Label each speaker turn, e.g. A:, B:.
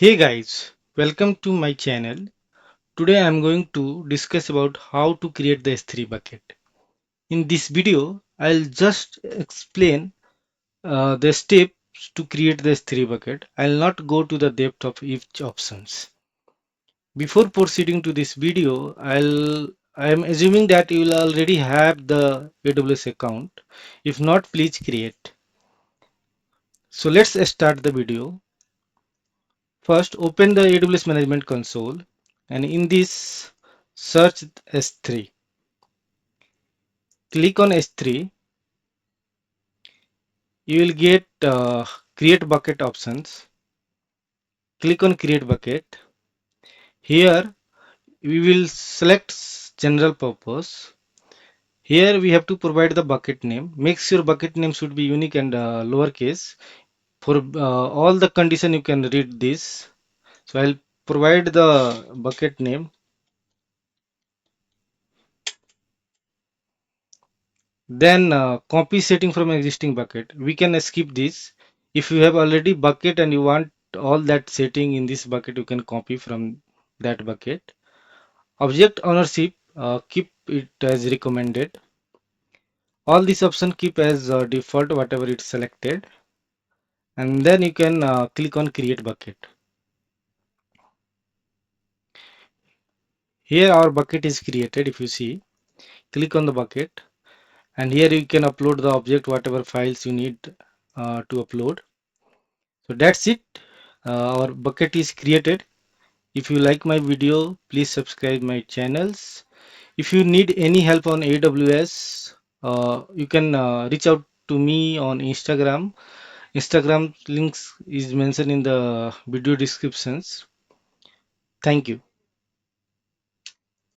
A: Hey guys, welcome to my channel. Today I am going to discuss about how to create the S3 bucket. In this video, I'll just explain the steps to create the S3 bucket. I'll not go to the depth of each options. Before proceeding to this video, I am assuming that you will already have the AWS account. If not, please create. So let's start the video. First, open the AWS Management Console and in this search S3. Click on S3. You will get create bucket options. Click on create bucket. Here we will select general purpose. Here we have to provide the bucket name. Make sure bucket name should be unique and lowercase. For all the condition you can read this. So I'll provide the bucket name. Then copy setting from existing bucket. We can skip this. If you have already bucket and you want all that setting in this bucket, you can copy from that bucket. Object ownership, keep it as recommended. All these options keep as default, whatever it's selected. And then you can click on create bucket. Here our bucket is created. If you see, click on the bucket. And here you can upload the object, whatever files you need to upload. So that's it. Our bucket is created. If you like my video, please subscribe my channels. If you need any help on AWS, you can reach out to me on Instagram. Instagram links is mentioned in the video descriptions. Thank you.